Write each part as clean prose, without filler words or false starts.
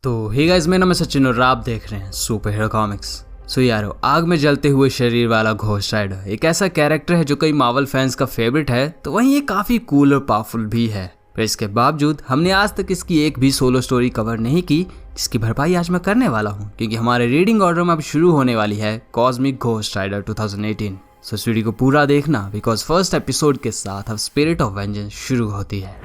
तो hey guys, मेरा नाम है सचिन और आप देख रहे हैं सुपर हीरो कॉमिक्स। सो यारो, आग में जलते हुए शरीर वाला घोस्ट राइडर एक ऐसा कैरेक्टर है जो कई मार्वल फैंस का फेवरेट है, तो वहीं ये काफी कूल और पावरफुल भी है। पर इसके बावजूद हमने आज तक इसकी एक भी सोलो स्टोरी कवर नहीं की, जिसकी भरपाई आज मैं करने वाला हूँ, क्योंकि हमारे रीडिंग ऑर्डर में अब शुरू होने वाली है कॉस्मिक घोस्ट राइडर 2018। सो इस वीडियो को पूरा देखना, बिकॉज फर्स्ट एपिसोड के साथ अब स्पिरिट ऑफ वेंजेंस शुरू होती है।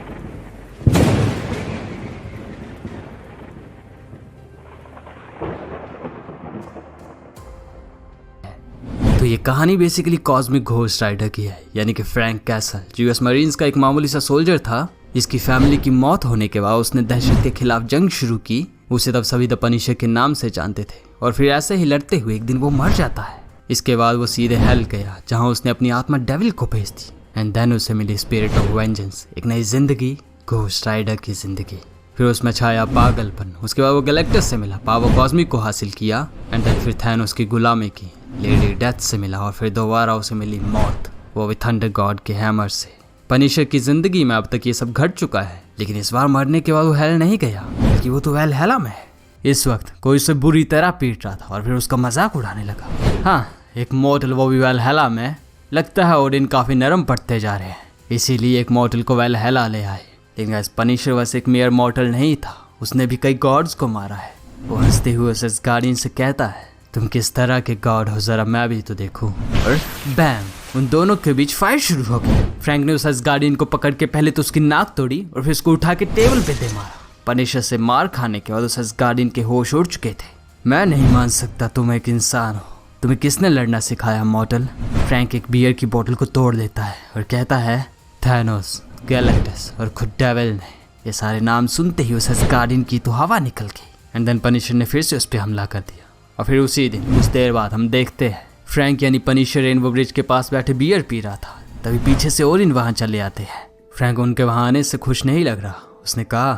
तो ये कहानी बेसिकली कॉस्मिक घोस्ट राइडर की है, यानी कि फ्रैंक कैसल, जो यूएस मरीन्स का एक मामूली सा सोल्जर था। इसकी फैमिली की मौत होने के बाद उसने दहशत के खिलाफ जंग शुरू की। उसे तब सभी द पनिशर के नाम से जानते थे, और फिर ऐसे ही लड़ते हुए एक दिन वो मर जाता है। इसके बाद वो सीधे हेल गया, जहाँ उसने अपनी आत्मा डेविल को भेज दी। एंड देन उसे मिली स्पिरिट ऑफ वेंजेंस, एक नई जिंदगी, घोस्ट राइडर की जिंदगी। फिर उसमें छाया पागलपन। उसके बाद वो गैलेक्टस से मिला, पावर कॉस्मिक को हासिल किया। एंड देन फिर थैनोस की गुलामी की, लेडी डेथ से मिला, और फिर दोबारा उसे मिली मौत, वो भी थंडर गॉड के हैमर से। पनिशर की जिंदगी में अब तक ये सब घट चुका है, लेकिन इस बार मरने के बाद वो हेल नहीं गया, बल्कि वो तो वैलहैला में है। इस वक्त कोई उसे बुरी तरह पीट रहा था और फिर उसका मजाक उड़ाने लगा। हाँ, एक मॉडल, वो भी वैलहैला में। लगता है ओडिन काफी नरम पड़ते जा रहे हैं, इसीलिए एक मॉडल को वैलहैला ले आए। लेकिन गाइस, पनिशर बस एक मेयर मॉडल नहीं था, उसने भी कई गॉड्स को मारा है। वो हंसते हुए उस गार्डियन से कहता है, तुम किस तरह के गॉड हो, जरा मैं भी तो देखूं। और बैम, उन दोनों के बीच फाइट शुरू हो गई। फ्रैंक ने उस गार्डियन को पकड़ के पहले तो उसकी नाक तोड़ी और फिर उसको उठा के टेबल पे दे मारा। पनिशर से मार खाने के बाद उस गार्डियन के होश उड़ चुके थे। मैं नहीं मान सकता तुम एक इंसान हो, तुम्हें किसने लड़ना सिखाया मॉडल? फ्रैंक एक बियर की बोतल को तोड़ देता है और कहता है, थैनोस, गैलेक्टस और खुद डेविल ने। ये सारे नाम सुनते ही उस गार्डियन की तो हवा निकल गई। एंड देन पनिशर ने फिर से उस पर हमला कर दिया। और फिर उसी दिन कुछ देर बाद हम देखते हैं फ्रैंक यानी पनिशर रेनबो ब्रिज के पास बैठे बियर पी रहा था। तभी पीछे से ओरिन वहां चले आते हैं। फ्रैंक उनके वहां आने से खुश नहीं लग रहा। उसने कहा,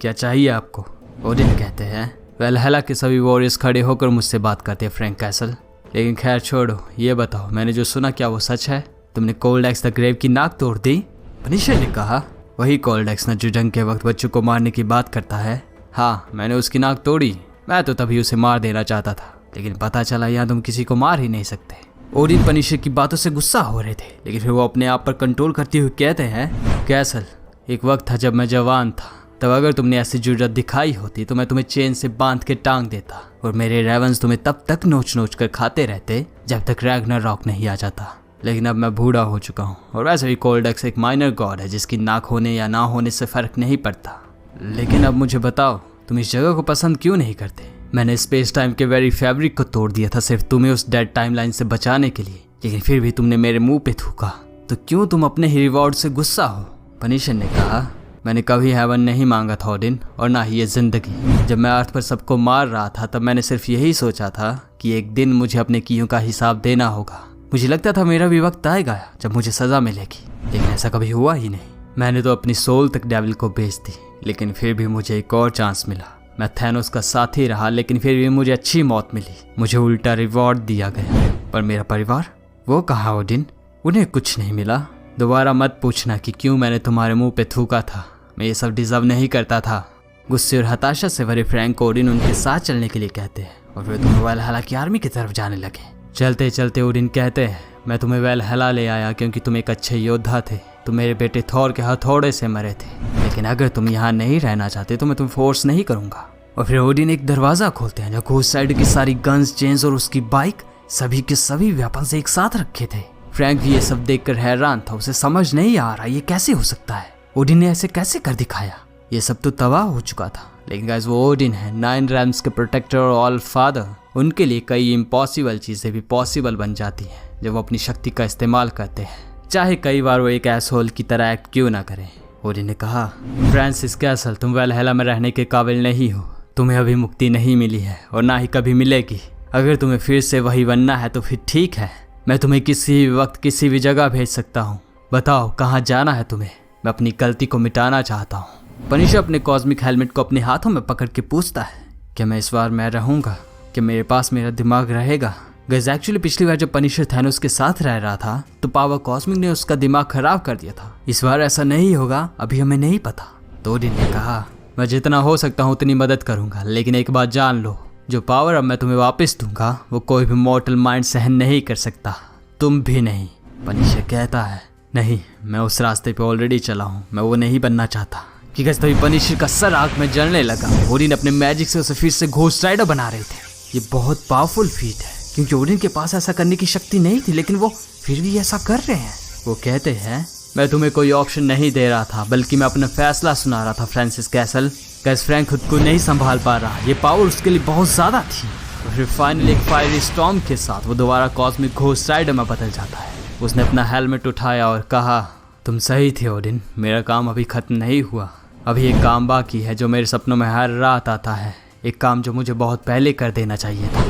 क्या चाहिए आपको? ओरिन कहते हैं, वैलहैला के सभी वॉरियर्स खड़े होकर मुझसे बात करते हैं फ्रैंक कैसल। लेकिन खैर छोड़ो, ये बताओ, मैंने जो सुना क्या वो सच है? तुमने कोल्डेक्स द ग्रेव की नाक तोड़ दी? पनिशर ने कहा, वही कोल्डेक्स न जो जंग के वक्त बच्चों को मारने की बात करता है। हाँ, मैंने उसकी नाक तोड़ी। मैं तो तभी उसे मार देना चाहता था, लेकिन पता चला यहाँ तुम किसी को मार ही नहीं सकते। ओडिन पनिशर की बातों से गुस्सा हो रहे थे, लेकिन फिर वो अपने आप पर कंट्रोल करते हुए कहते हैं, कैसल, एक वक्त था जब मैं जवान था, तब अगर तुमने ऐसी जुर्रत दिखाई होती तो मैं तुम्हें चेन से बांध के टांग देता, और मेरे रेवंस तुम्हें तब तक नोच नोच कर खाते रहते जब तक रैग्नारॉक नहीं आ जाता। लेकिन अब मैं बूढ़ा हो चुका हूँ, और वैसे भी कोल्डेक्स एक माइनर गॉड है जिसकी नाक होने या ना होने से फर्क नहीं पड़ता। लेकिन अब मुझे बताओ, तुम इस जगह को पसंद क्यों नहीं करते? मैंने स्पेस टाइम के वेरी फैब्रिक को तोड़ दिया था सिर्फ तुम्हें उस डेड टाइमलाइन से बचाने के लिए, लेकिन फिर भी तुमने मेरे मुंह पे थूका, तो क्यों तुम अपने ही रिवॉर्ड से गुस्सा हो? पनिशर ने कहा, मैंने कभी हेवन नहीं मांगा था ओडिन, और ना ही ये जिंदगी। जब मैं अर्थ पर सबको मार रहा था तब मैंने सिर्फ यही सोचा था कि एक दिन मुझे अपने कियों का हिसाब देना होगा। मुझे लगता था मेरा भी वक्त आएगा जब मुझे सजा मिलेगी, लेकिन ऐसा कभी हुआ ही नहीं। मैंने तो अपनी सोल तक डेविल को बेच दी, लेकिन फिर भी मुझे एक और चांस मिला। मैं थैनोस का साथी रहा, लेकिन फिर भी मुझे अच्छी मौत मिली। मुझे उल्टा रिवॉर्ड दिया गया। पर मेरा परिवार, वो कहाँ ओडिन? उन्हें कुछ नहीं मिला। दोबारा मत पूछना कि क्यों मैंने तुम्हारे मुंह पे थूका था। मैं ये सब डिजर्व नहीं करता था। गुस्से और हताशा से भरे फ्रैंक को ओडिन उनके साथ चलने के लिए कहते हैं, और फिर तुम वैलहैला की आर्मी की तरफ जाने लगे। चलते चलते ओडिन कहते हैं, मैं तुम्हें वैलहैला ले आया क्योंकि तुम एक अच्छे योद्धा थे। तुम मेरे बेटे थॉर के हथौड़े से मरे थे, लेकिन अगर तुम यहाँ नहीं रहना चाहते तो मैं तुम फोर्स नहीं करूंगा। और फिर ओडिन एक दरवाजा खोलते हैं, जो घोस्ट साइड की सारी गन्स, चेन्स और उसकी बाइक, सभी के सभी वेपन्स एक साथ रखे थे। फ्रैंक भी ये सब देखकर हैरान था। उसे समझ नहीं आ रहा ये कैसे हो सकता है। ओडिन ने ऐसे कैसे कर दिखाया? ये सब तो तबाह हो चुका था। लेकिन गाइस, वो ओडिन है, 9 रैम्स के प्रोटेक्टर और ऑल फादर। उनके लिए कई इम्पॉसिबल चीजें भी पॉसिबल बन जाती हैं जब वो अपनी शक्ति का इस्तेमाल करते हैं, चाहे कई बार वो एक एसहोल की तरह एक्ट क्यों ना करें। ओडिन ने कहा, फ्रांसिस कैसल, तुम वैलहैला में रहने के काबिल नहीं हो। तुम्हें अभी मुक्ति नहीं मिली है और ना ही कभी मिलेगी। अगर तुम्हें फिर से वही बनना है तो फिर ठीक है, मैं तुम्हें किसी भी वक्त किसी भी जगह भेज सकता हूँ। बताओ कहाँ जाना है तुम्हें? मैं अपनी गलती को मिटाना चाहता हूँ। पनिशर अपने कॉस्मिक हेलमेट को अपने हाथों में पकड़ के पूछता है, क्या मैं इस बार मैं रहूंगा? क्या मेरे पास मेरा दिमाग रहेगा? गाइस, एक्चुअली पिछली बार जब पनिशर थैनोस के साथ रह रहा था तो पावर कॉस्मिक ने उसका दिमाग खराब कर दिया था। इस बार ऐसा नहीं होगा, अभी हमें नहीं पता। तो ओडिन ने कहा, मैं जितना हो सकता हूँ उतनी मदद करूँगा, लेकिन एक बात जान लो, जो पावर अब मैं तुम्हें वापस दूंगा वो कोई भी मॉर्टल माइंड सहन नहीं कर सकता, तुम भी नहीं। पनिशर कहता है नहीं, मैं उस रास्ते पे ऑलरेडी चला हूँ, मैं वो नहीं बनना चाहता। क्योंकि तभी पनिशर का सर आग में जलने लगा। ओडिन अपने मैजिक से उसे फिर से घोस्ट राइडर बना रहे थे। ये बहुत पावरफुल फीट है, क्योंकि ओडिन के पास ऐसा करने की शक्ति नहीं थी, लेकिन वो फिर भी ऐसा कर रहे हैं। वो कहते हैं मैं तुम्हें कोई ऑप्शन नहीं दे रहा था, बल्कि मैं अपना फैसला सुना रहा था फ्रांसिस कैसल। कैस फ्रैंक खुद को नहीं संभाल पा रहा, ये पावर उसके लिए बहुत ज़्यादा थी। और फिर फाइनली एक फायरी स्टॉर्म के साथ वो दोबारा कॉस्मिक घोस्ट राइडर में बदल जाता है। उसने अपना हेलमेट उठाया और कहा तुम सही थे ओडिन, मेरा काम अभी ख़त्म नहीं हुआ। अभी एक काम बाकी है जो मेरे सपनों में हर रात आता है, एक काम जो मुझे बहुत पहले कर देना चाहिए था।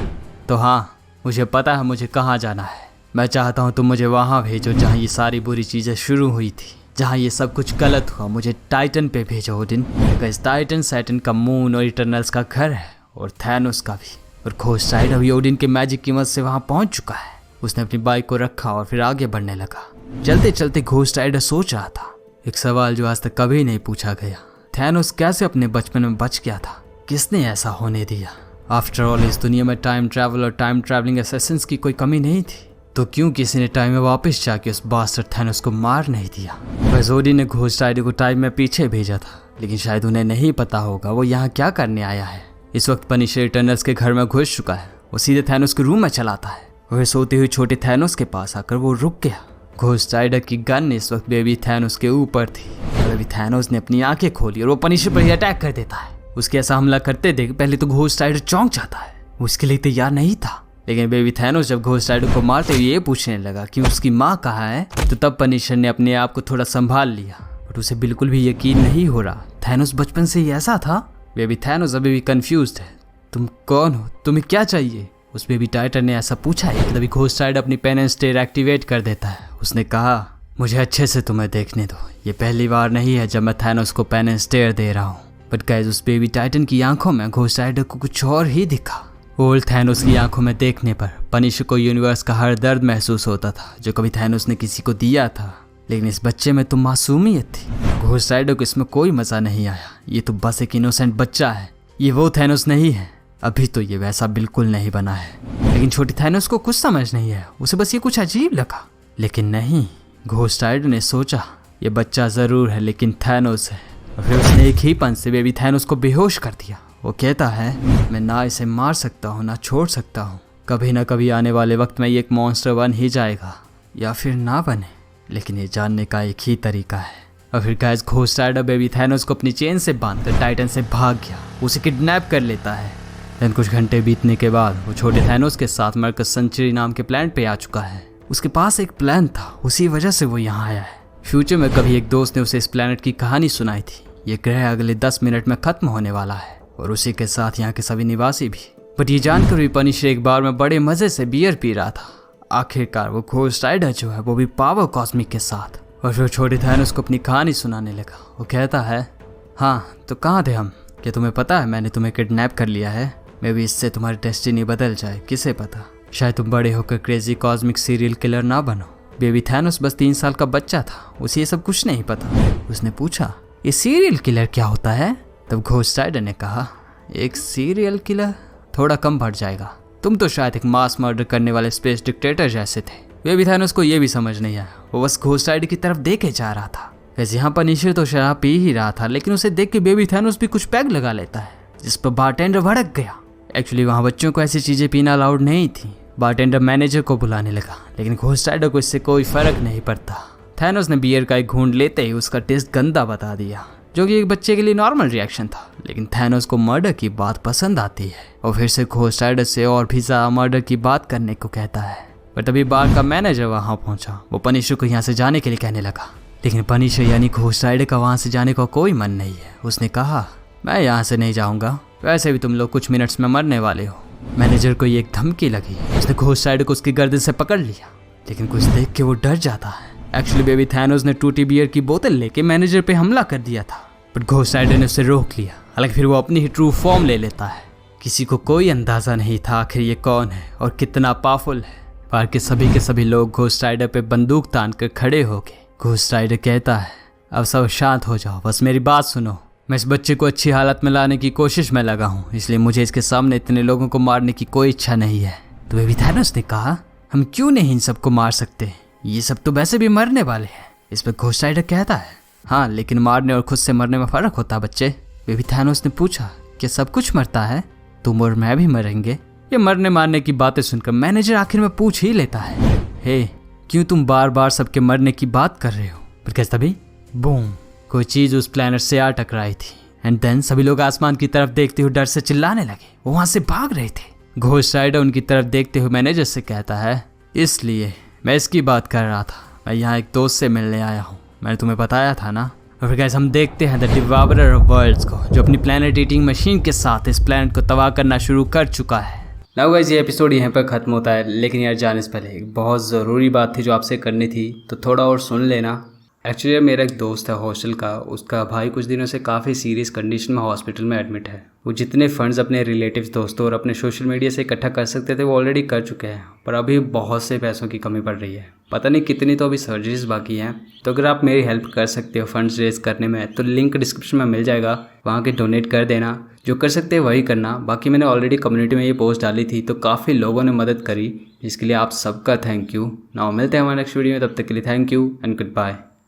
तो हाँ, मुझे पता है मुझे कहाँ जाना है। मैं चाहता हूँ तुम मुझे वहाँ भेजो जहाँ ये सारी बुरी चीज़ें शुरू हुई थी, जहाँ ये सब कुछ गलत हुआ। मुझे टाइटन पे भेजो ओडिन, बिकॉज़ टाइटन सैटर्न का मून और इटर्नल्स का घर है, और थैनोस का भी। और घोस्ट राइडर अभी ओडिन के मैजिक की मदद से वहाँ पहुँच चुका है। उसने अपनी बाइक को रखा और फिर आगे बढ़ने लगा। चलते चलते घोस्ट राइडर सोच रहा था एक सवाल जो आज तक कभी नहीं पूछा गया, थैनोस कैसे अपने बचपन में बच गया था? किसने ऐसा होने दिया? आफ्टर ऑल इस दुनिया में टाइम ट्रैवल और टाइम ट्रैवलिंग असैसिन्स की कोई कमी नहीं थी, तो क्यों किसी ने टाइम में वापस जाके उस बास्टर्ड थैनोस को मार नहीं दिया? बस ओडिन ने घोस्ट राइडर को टाइम में पीछे भेजा था, लेकिन शायद उन्हें नहीं पता होगा वो यहाँ क्या करने आया है। इस वक्त पनिशर इटर्नल्स के घर में घुस चुका है। वो सीधे थैनोस के रूम में चलाता है। वह सोते हुए छोटे थैनोस के पास आकर वो रुक गया। घोस्ट राइडर की गन इस वक्त बेबी थैनोस के ऊपर थी। बेबी थैनोस ने अपनी आंखें खोली और वो पनिशर पर ही अटैक कर देता है। उसके ऐसा हमला करते देख पहले तो घोस्ट राइडर चौंक जाता है, वो उसके लिए तैयार नहीं था। लेकिन बेबी थैनोस जब घोस्ट राइडर को मारते हुए ये पूछने लगा कि उसकी माँ कहाँ है, तो तब पनिशर ने अपने आप को थोड़ा संभाल लिया। बट उसे बिल्कुल भी यकीन नहीं हो रहा, थैनोस बचपन से ही ऐसा था। बेबी थैनोस अभी भी कंफ्यूज्ड है। तुम कौन हो? तुम्हें क्या चाहिए? उस बेबी टाइटर ने ऐसा पूछा है कि तभी घोस्ट राइडर अपनी पेन एंड स्टेयर एक्टिवेट कर देता है। उसने कहा मुझे अच्छे से तुम्हें देखने दो, ये पहली बार नहीं है जब मैं थैनोस को पेन एंड स्टेयर दे रहा हूँ। बट गाइस उस बेबी टाइटन की आंखों में घोस्ट राइडर को कुछ और ही दिखा। ओल्ड थैनोस की आंखों में देखने पर पनिशर को यूनिवर्स का हर दर्द महसूस होता था जो कभी थैनोस ने किसी को दिया था। लेकिन इस बच्चे में तो मासूमियत थी। घोस्ट राइडर को इसमें कोई मजा नहीं आया। ये तो बस एक इनोसेंट बच्चा है, ये वो थैनोस नहीं है। अभी तो ये वैसा बिल्कुल नहीं बना है। लेकिन छोटे थैनोस को कुछ समझ नहीं है, उसे बस ये कुछ अजीब लगा। लेकिन नहीं, घोस्ट राइडर ने सोचा ये बच्चा जरूर है लेकिन थैनोस है। और फिर उसने एक ही पंच से बेबी थैनोस को बेहोश कर दिया। वो कहता है मैं ना इसे मार सकता हूँ ना छोड़ सकता हूँ। कभी ना कभी आने वाले वक्त में ये एक मॉन्स्टर बन ही जाएगा या फिर ना बने, लेकिन ये जानने का एक ही तरीका है। और फिर guys Ghost Rider baby Thanos को अपनी चेन से बांधकर टाइटन से भाग गया, उसे किडनैप कर लेता है। लेकिन कुछ घंटे बीतने के बाद वो छोटे थैनोस के साथ मर्कस सेंचुरी नाम के प्लैनेट पे आ चुका है। उसके पास एक प्लान था, उसी वजह से वो यहाँ आया है। फ्यूचर में कभी एक दोस्त ने उसे इस प्लैनेट की कहानी सुनाई थी। ये ग्रह अगले 10 मिनट में खत्म होने वाला है और उसी के साथ यहाँ के सभी निवासी भी। बट ये जानकर भी पनिशर एक बार में बड़े मजे से बियर पी रहा था। आखिरकार वो घोस्ट राइडर जो है वो भी पावर कॉस्मिक के साथ। और फिर छोटे थैनोस को अपनी कहानी सुनाने लगा। वो कहता है हाँ तो कहाँ थे हम? क्या तुम्हें पता है मैंने तुम्हें किडनैप कर लिया है? मे भी इससे तुम्हारी डेस्टिनी बदल जाए, किसे पता। शायद तुम बड़े होकर क्रेजी कॉस्मिक सीरियल किलर ना बनो। बेबी थैनोस बस 3 साल का बच्चा था, उसे ये सब कुछ नहीं पता। उसने पूछा ये सीरियल किलर क्या होता है? तब घोस्ट राइडर ने कहा एक सीरियल किलर थोड़ा कम बढ़ जाएगा, तुम तो शायद एक मास मर्डर करने वाले स्पेस डिक्टेटर जैसे थे। बेबी थैनोस को ये भी समझ नहीं आया, वो बस घोस्ट राइडर की तरफ देखे जा रहा था। वैसे यहाँ पनिशर तो शराब पी ही रहा था, लेकिन उसे देख के बेबी थैनोस भी कुछ पैग लगा लेता है, जिस पर बारटेंडर भड़क गया। एक्चुअली वहाँ बच्चों को ऐसी चीज़ें पीना अलाउड नहीं थी। बारटेंडर मैनेजर को बुलाने लगा, लेकिन घोस्ट राइडर को इससे कोई फर्क नहीं पड़ता। थैनोस ने बियर का एक घूंट लेते ही उसका टेस्ट गंदा बता दिया, जो कि एक बच्चे के लिए नॉर्मल रिएक्शन था। लेकिन थैनोस को मर्डर की बात पसंद आती है और फिर से घोस्ट राइडर से और भी ज़्यादा मर्डर की बात करने को कहता है। पर तभी बार का मैनेजर वहाँ पहुँचा। वो पनिशर को यहाँ से जाने के लिए कहने लगा, लेकिन पनिशर यानी घोस्ट राइडर का वहाँ से जाने का कोई मन नहीं है। उसने कहा मैं यहाँ से नहीं जाऊँगा, वैसे भी तुम लोग कुछ मिनट्स में मरने वाले हो। मैनेजर को ये एक धमकी लगी। उसने घोस्ट राइडर को उसकी गर्दन से पकड़ लिया, लेकिन कुछ देख के वो डर जाता है। एक्चुअली बेबी थैनोस ने टूटी बियर की बोतल लेके मैनेजर पे हमला कर दिया था, बट घोस्ट राइडर ने उसे रोक लिया। हालांकि फिर वो अपनी ही ट्रू फॉर्म ले लेता है। किसी को कोई अंदाजा नहीं था आखिर ये कौन है और कितना पावरफुल है। पार्क के सभी लोग घोस्ट राइडर पे बंदूक तान कर खड़े हो गए। घोस्ट राइडर कहता है अब सब शांत हो जाओ, बस मेरी बात सुनो। मैं इस बच्चे को अच्छी हालत में लाने की कोशिश में लगा हूँ, इसलिए मुझे इसके सामने इतने लोगों को मारने की कोई इच्छा नहीं है। तो बेबी थैनोस ने कहा, हम क्यों नहीं इन सबको मार सकते, ये सब तो वैसे भी मरने वाले हैं। इस पर घोस्ट राइडर कहता है, हाँ लेकिन मारने और खुद से मरने में फ़र्क होता है बच्चे। बेबी थैनोस ने पूछा, क्या सब कुछ मरता है, तुम और मैं भी मरेंगे? ये मरने मारने की बातें सुनकर मैनेजर आखिर में पूछ ही लेता है, हे क्यों तुम बार बार सबके मरने की बात कर रहे हो? पर कैसे तभी बूम, कोई चीज़ उस प्लैनेट से आ टकराई थी। एंड देन सभी लोग आसमान की तरफ देखते हुए डर से चिल्लाने लगे, वो वहाँ से भाग रहे थे। घोस्ट राइडर उनकी तरफ देखते हुए मैनेजर से कहता है, इसलिए मैं इसकी बात कर रहा था, मैं यहाँ एक दोस्त से मिलने आया हूँ, मैंने तुम्हें बताया था ना। और फिर गाइस हम देखते हैं द डिवावरर ऑफ वर्ल्ड्स को, जो अपनी प्लैनेट ईटिंग मशीन के साथ इस प्लैनेट को तबाह करना शुरू कर चुका है। नाउ गाइस ये एपिसोड यहाँ पर ख़त्म होता है, लेकिन यार जाने से पहले एक बहुत ज़रूरी बात थी जो आपसे करनी थी, तो थोड़ा और सुन लेना। एक्चुअली मेरा एक दोस्त है हॉस्टल का, उसका भाई कुछ दिनों से काफ़ी सीरियस कंडीशन में हॉस्पिटल में एडमिट है। वो जितने फंड्स अपने रिलेटिव्स, दोस्तों और अपने सोशल मीडिया से इकट्ठा कर सकते थे वो ऑलरेडी कर चुके हैं, पर अभी बहुत से पैसों की कमी पड़ रही है, पता नहीं कितनी, तो अभी सर्जरीज बाकी हैं। तो अगर आप मेरी हेल्प कर सकते हो फंड्स रेज करने में, तो लिंक डिस्क्रिप्शन में मिल जाएगा, वहाँ के डोनेट कर देना। जो कर सकते हैं वही करना। बाकी मैंने ऑलरेडी कम्युनिटी में ये पोस्ट डाली थी, तो काफ़ी लोगों ने मदद करी, इसके लिए आप सबका थैंक यू। नाउ मिलते हैं हमारे नेक्स्ट वीडियो में, तब तक के लिए thank you and good bye.